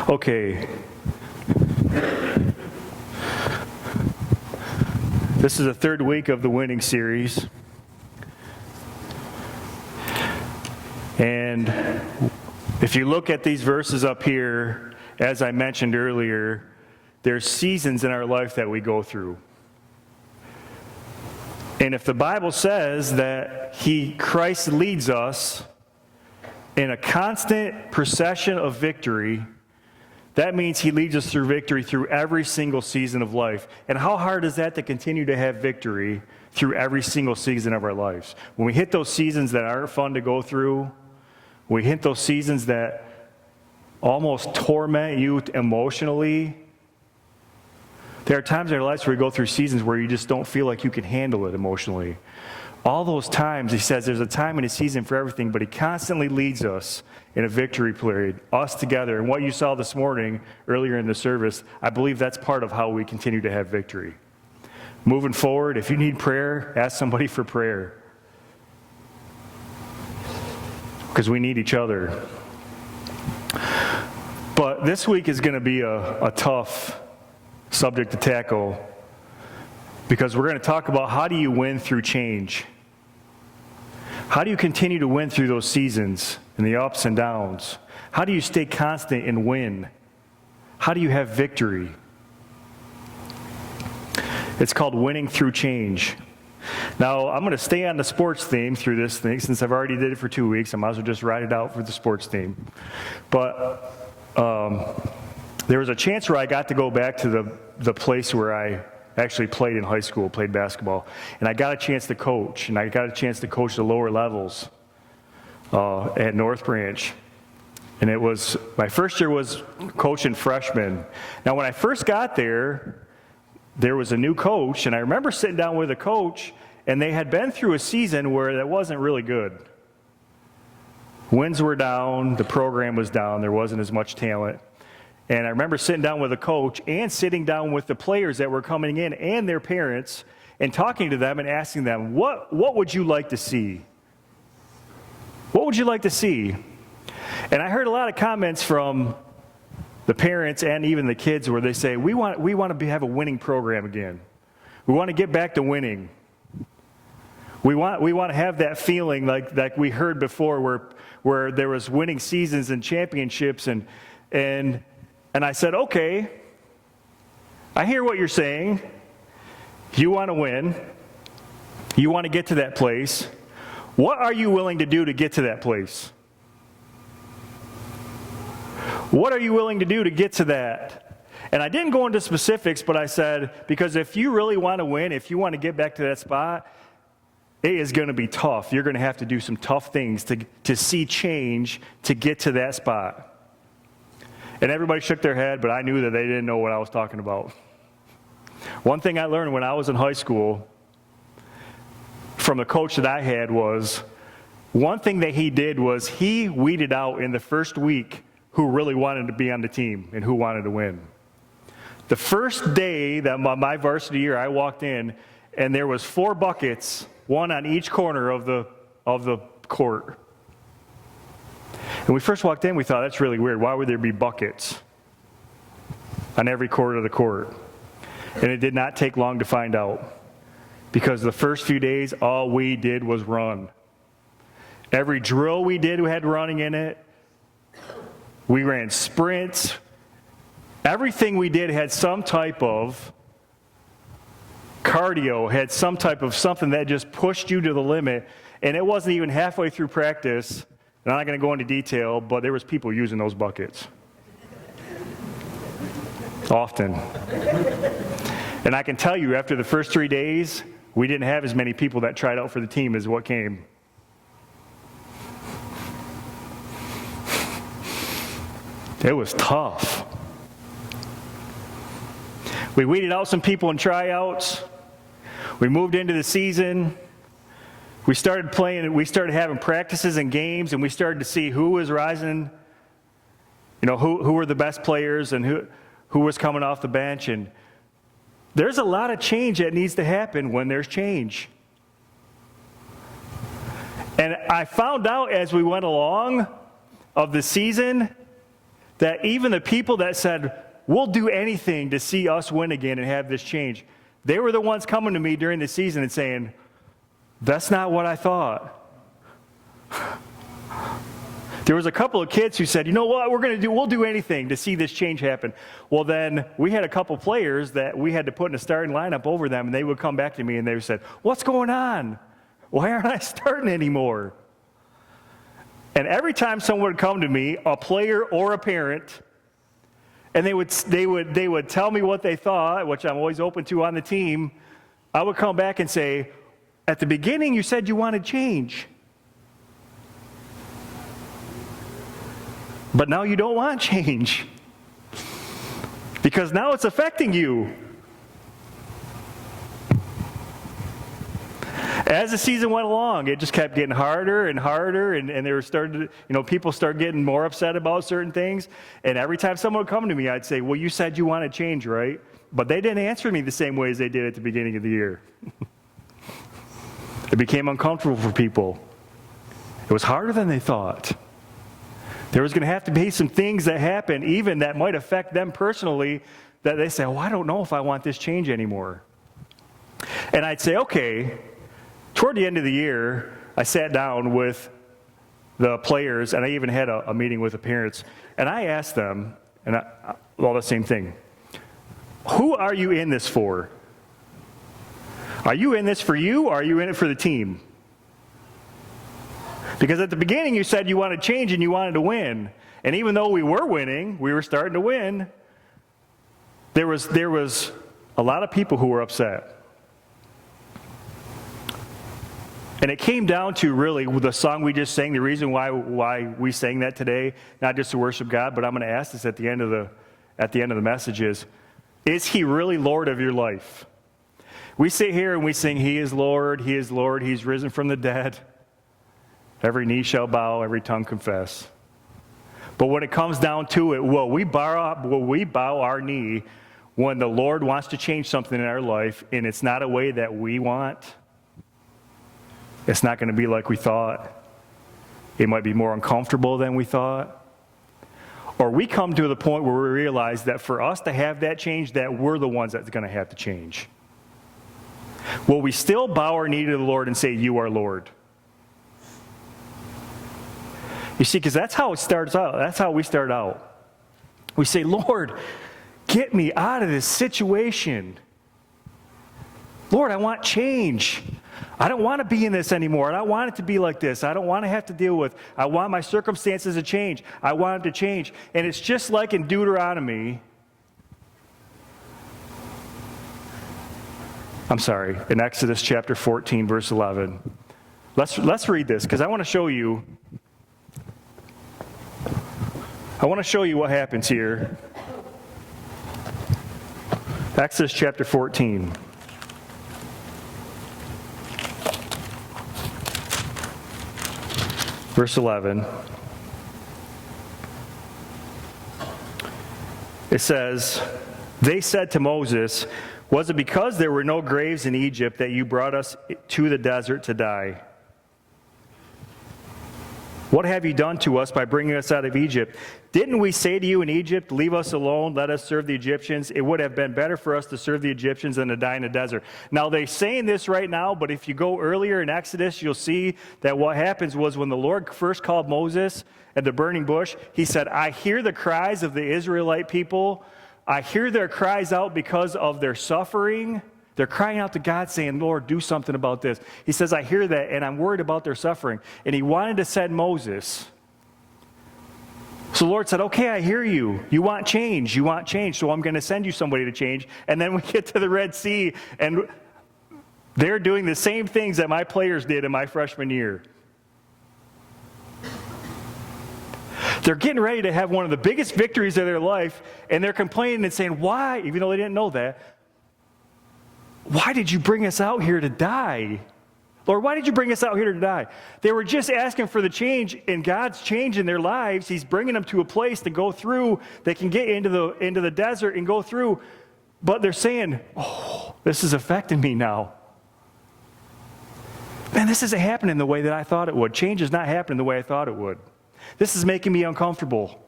Okay. This is the third week of the winning series. And if you look at these verses up here, as I mentioned earlier, there's seasons in our life that we go through. And if the Bible says that Christ leads us in a constant procession of victory, that means he leads us through victory through every single season of life. And how hard is that to continue to have victory through every single season of our lives? When we hit those seasons that aren't fun to go through, we hit those seasons that almost torment you emotionally. There are times in our lives where we go through seasons where you just don't feel like you can handle it emotionally. All those times, he says there's a time and a season for everything, but he constantly leads us in a victory period, us together. And what you saw this morning, earlier in the service, I believe that's part of how we continue to have victory. Moving forward, if you need prayer, ask somebody for prayer. Because we need each other. But this week is going to be a tough subject to tackle, because we're going to talk about how do you win through change? How do you continue to win through those seasons and the ups and downs? How do you stay constant and win? How do you have victory? It's called winning through change. Now, I'm going to stay on the sports theme through this thing. Since I've already did it for 2 weeks, I might as well just ride it out for the sports theme. But there was a chance where I got to go back to the place where I actually played in high school, played basketball. And I got a chance to coach, and I got a chance to coach the lower levels at North Branch. And it was, my first year was coaching freshmen. Now, when I first got there, there was a new coach, and I remember sitting down with a coach, and they had been through a season where that wasn't really good. Wins were down, the program was down, there wasn't as much talent. And I remember sitting down with a coach and sitting down with the players that were coming in and their parents and talking to them and asking them, what would you like to see? What would you like to see? And I heard a lot of comments from the parents and even the kids where they say, we want to have a winning program again. We want to get back to winning. We want to have that feeling like we heard before where there was winning seasons and championships and I said, okay, I hear what you're saying. You want to win. You want to get to that place. What are you willing to do to get to that place? What are you willing to do to get to that? And I didn't go into specifics, but I said, because if you really want to win, if you want to get back to that spot, it is going to be tough. You're going to have to do some tough things to see change to get to that spot. And everybody shook their head, but I knew that they didn't know what I was talking about. One thing I learned when I was in high school from the coach that I had was, one thing that he did was he weeded out in the first week who really wanted to be on the team and who wanted to win. The first day that my varsity year, I walked in, and there was 4 buckets, one on each corner of the court. And we first walked in, we thought, that's really weird. Why would there be buckets on every corner of the court? And it did not take long to find out. Because the first few days, all we did was run. Every drill we did had running in it. We ran sprints. Everything we did had some type of cardio, had some type of something that just pushed you to the limit. And it wasn't even halfway through practice. And I'm not going to go into detail, but there was people using those buckets. Often. And I can tell you, after the first 3 days, we didn't have as many people that tried out for the team as what came. It was tough. We weeded out some people in tryouts. We moved into the season. We started playing, we started having practices and games, and we started to see who was rising, who were the best players and who was coming off the bench. And there's a lot of change that needs to happen when there's change. And I found out as we went along of the season that even the people that said, we'll do anything to see us win again and have this change, they were the ones coming to me during the season and saying, that's not what I thought. There was a couple of kids who said, you know what, we'll do anything to see this change happen. Well, then we had a couple players that we had to put in a starting lineup over them, and they would come back to me and they said, what's going on? Why aren't I starting anymore? And every time someone would come to me, a player or a parent, and they would tell me what they thought, which I'm always open to on the team, I would come back and say, at the beginning you said you wanted change. But now you don't want change. Because now it's affecting you. As the season went along, it just kept getting harder and harder, and they were starting to, people started getting more upset about certain things. And every time someone would come to me, I'd say, well, you said you wanted change, right? But they didn't answer me the same way as they did at the beginning of the year. It became uncomfortable for people. It was harder than they thought. There was going to have to be some things that happen, even that might affect them personally, that they say, oh, I don't know if I want this change anymore. And I'd say, okay. Toward the end of the year, I sat down with the players, and I even had a meeting with the parents, and I asked them, the same thing. Who are you in this for? Are you in this for you, or are you in it for the team? Because at the beginning you said you wanted change and you wanted to win. And even though we were winning, we were starting to win, there was a lot of people who were upset. And it came down to really the song we just sang, the reason why we sang that today, not just to worship God, but I'm going to ask this at the end of the message is he really Lord of your life? We sit here and we sing, He is Lord, He's risen from the dead. Every knee shall bow, every tongue confess. But when it comes down to it, will we bow our knee when the Lord wants to change something in our life and it's not a way that we want? It's not going to be like we thought. It might be more uncomfortable than we thought. Or we come to the point where we realize that for us to have that change, that we're the ones that's going to have to change. Will we still bow our knee to the Lord and say, you are Lord? You see, because that's how it starts out. That's how we start out. We say, Lord, get me out of this situation. Lord, I want change. I don't want to be in this anymore. I don't want it to be like this. I don't want to have to deal with. I want my circumstances to change. I want them to change. And it's just like in Deuteronomy. In Exodus chapter 14, verse 11. Let's read this, because I want to show you what happens here. Exodus chapter 14. Verse 11. It says, they said to Moses, was it because there were no graves in Egypt that you brought us to the desert to die? What have you done to us by bringing us out of Egypt? Didn't we say to you in Egypt, leave us alone, let us serve the Egyptians? It would have been better for us to serve the Egyptians than to die in the desert. Now, they're saying this right now, but if you go earlier in Exodus, you'll see that what happens was when the Lord first called Moses at the burning bush, he said, I hear the cries of the Israelite people. I hear their cries out because of their suffering. They're crying out to God saying, Lord, do something about this. He says, I hear that, and I'm worried about their suffering. And he wanted to send Moses. So the Lord said, okay, I hear you. You want change, so I'm going to send you somebody to change. And then we get to the Red Sea, and they're doing the same things that my players did in my freshman year. They're getting ready to have one of the biggest victories of their life, and they're complaining and saying, why, even though they didn't know that, why did you bring us out here to die? Lord, why did you bring us out here to die? They were just asking for the change, and God's changing their lives. He's bringing them to a place to go through. They can get into the desert and go through, but they're saying, oh, this is affecting me now. Man, this isn't happening the way that I thought it would. Change is not happening the way I thought it would. This is making me uncomfortable.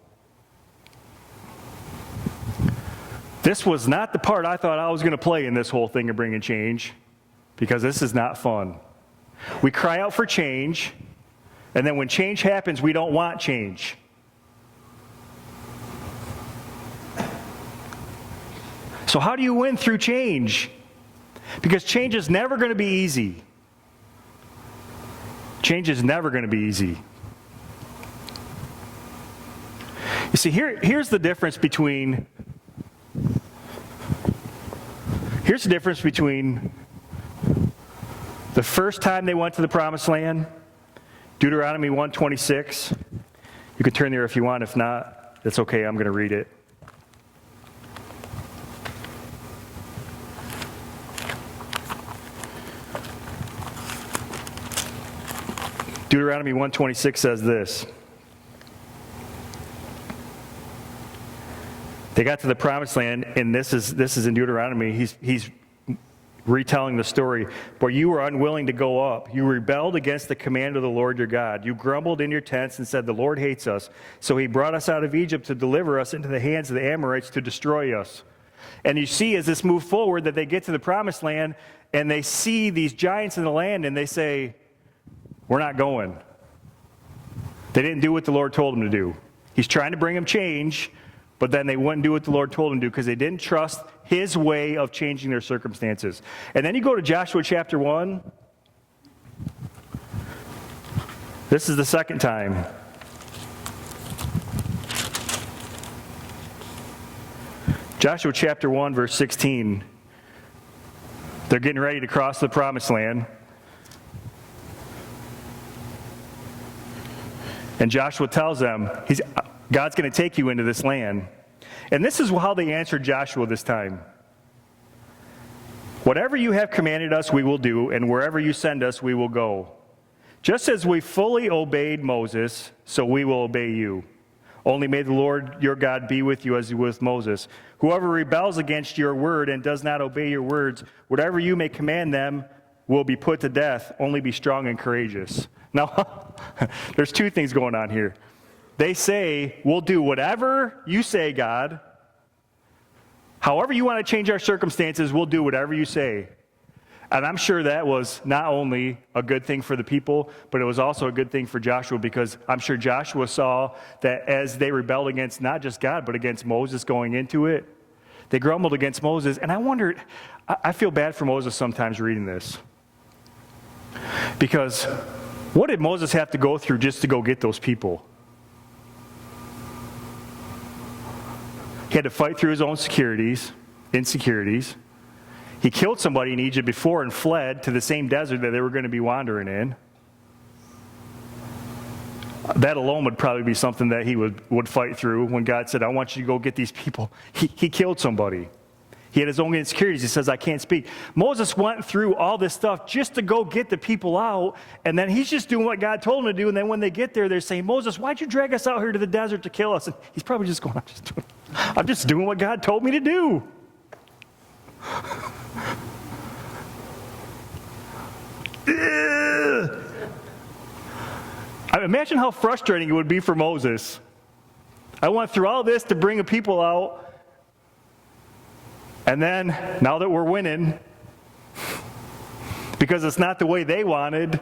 This was not the part I thought I was going to play in this whole thing of bringing change, because this is not fun. We cry out for change, and then when change happens, we don't want change. So how do you win through change? Because change is never going to be easy. Change is never going to be easy. You see, here's the difference between the first time they went to the Promised Land, Deuteronomy 1:26. You can turn there if you want. If not, that's okay. I'm going to read it. Deuteronomy 1:26 says this. They got to the Promised Land, and this is in Deuteronomy. He's retelling the story. But you were unwilling to go up. You rebelled against the command of the Lord your God. You grumbled in your tents and said, the Lord hates us. So he brought us out of Egypt to deliver us into the hands of the Amorites to destroy us. And you see, as this moved forward, that they get to the Promised Land, and they see these giants in the land, and they say, we're not going. They didn't do what the Lord told them to do. He's trying to bring them change, but then they wouldn't do what the Lord told them to do because they didn't trust his way of changing their circumstances. And then you go to Joshua chapter 1. This is the second time. Joshua chapter 1, verse 16. They're getting ready to cross the Promised Land. And Joshua tells them, God's going to take you into this land. And this is how they answered Joshua this time. Whatever you have commanded us, we will do, and wherever you send us, we will go. Just as we fully obeyed Moses, so we will obey you. Only may the Lord your God be with you as he was with Moses. Whoever rebels against your word and does not obey your words, whatever you may command them will be put to death. Only be strong and courageous. Now, there's two things going on here. They say, we'll do whatever you say, God. However you want to change our circumstances, we'll do whatever you say. And I'm sure that was not only a good thing for the people, but it was also a good thing for Joshua, because I'm sure Joshua saw that as they rebelled against not just God, but against Moses going into it, they grumbled against Moses. And I wondered, I feel bad for Moses sometimes reading this. Because what did Moses have to go through just to go get those people? He had to fight through his own insecurities. He killed somebody in Egypt before and fled to the same desert that they were going to be wandering in. That alone would probably be something that he would fight through when God said, I want you to go get these people. He killed somebody. He had his own insecurities. He says, I can't speak. Moses went through all this stuff just to go get the people out, and then he's just doing what God told him to do, and then when they get there, they're saying, Moses, why'd you drag us out here to the desert to kill us? And he's probably just going, I'm just doing what God told me to do. Imagine how frustrating it would be for Moses. I went through all this to bring the people out, and then, now that we're winning, because it's not the way they wanted,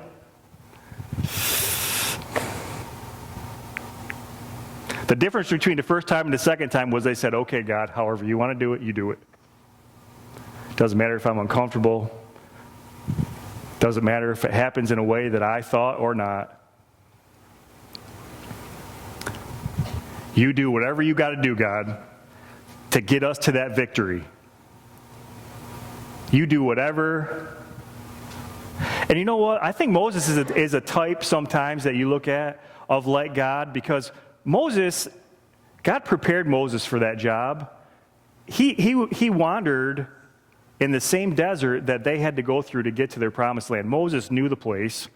the difference between the first time and the second time was they said, okay, God, however you want to do it, you do it. Doesn't matter if I'm uncomfortable. Doesn't matter if it happens in a way that I thought or not. You do whatever you got to do, God, to get us to that victory. You do whatever. And you know what? I think Moses is a type sometimes that you look at of like God, because God prepared Moses for that job. He wandered in the same desert that they had to go through to get to their Promised Land. Moses knew the place.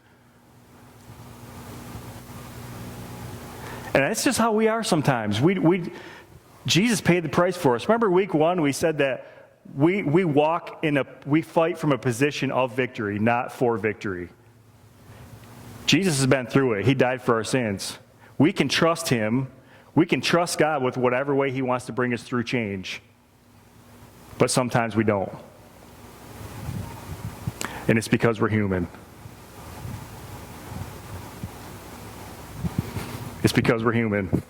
And that's just how we are sometimes. Jesus paid the price for us. Remember week 1, we said that we fight from a position of victory, not for victory. Jesus has been through it. He died for our sins. We can trust him. We can trust God with whatever way he wants to bring us through change. but sometimes we don't. And it's because we're human. It's because we're human.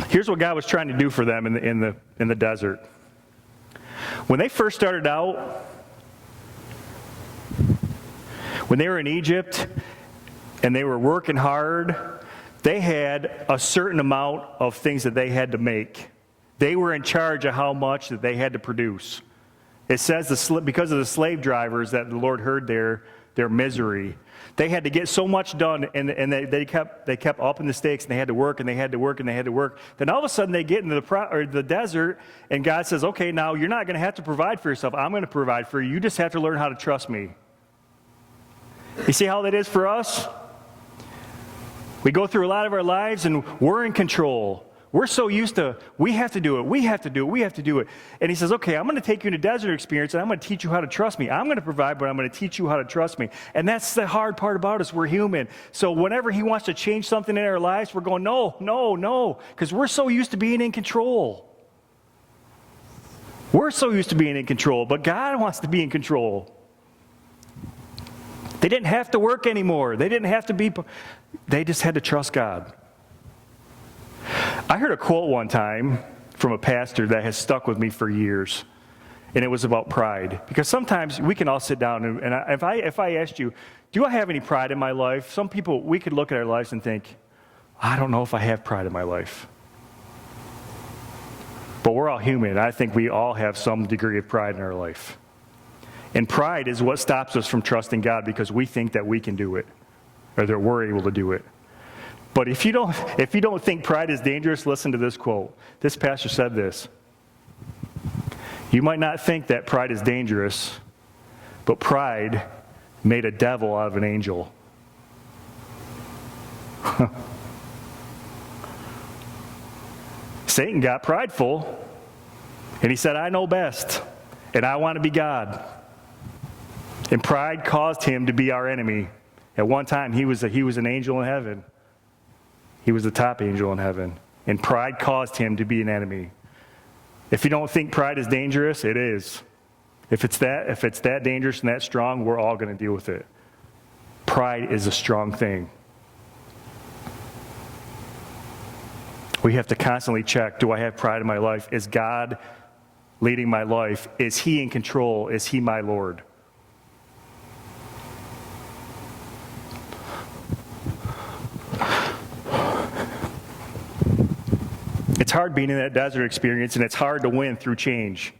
Here's what God was trying to do for them in the desert. When they first started out, when they were in Egypt and they were working hard, they had a certain amount of things that they had to make. They were in charge of how much that they had to produce. It says because of the slave drivers that the Lord heard their misery. They had to get so much done, and they kept upping the stakes, and they had to work, and they had to work, and they had to work. Then all of a sudden they get into the desert, and God says, okay, now you're not going to have to provide for yourself. I'm going to provide for you. You just have to learn how to trust me. You see how that is for us? We go through a lot of our lives, and we're in control. We're so used to, we have to do it, we have to do it, we have to do it. And he says, okay, I'm going to take you in a desert experience, and I'm going to teach you how to trust me. I'm going to provide, but I'm going to teach you how to trust me. And that's the hard part about us. We're human. So whenever he wants to change something in our lives, we're going, no, because we're so used to being in control. We're so used to being in control, but God wants to be in control. They didn't have to work anymore. They didn't have to be, they just had to trust God. I heard a quote one time from a pastor that has stuck with me for years, and it was about pride. Because sometimes we can all sit down, and if I asked you, do I have any pride in my life? Some people, we could look at our lives and think, I don't know if I have pride in my life. But we're all human. I think we all have some degree of pride in our life. And pride is what stops us from trusting God because we think that we can do it, or that we're able to do it. But if you don't think pride is dangerous, listen to this quote. This pastor said this. You might not think that pride is dangerous, but pride made a devil out of an angel. Satan got prideful, and he said, I know best, and I want to be God. And pride caused him to be our enemy. At one time, he was an angel in heaven. He was the top angel in heaven. And pride caused him to be an enemy. If you don't think pride is dangerous, it is. If it's that dangerous and that strong, we're all going to deal with it. Pride is a strong thing. We have to constantly check, do I have pride in my life? Is God leading my life? Is he in control? Is he my Lord? It's hard being in that desert experience, and it's hard to win through change.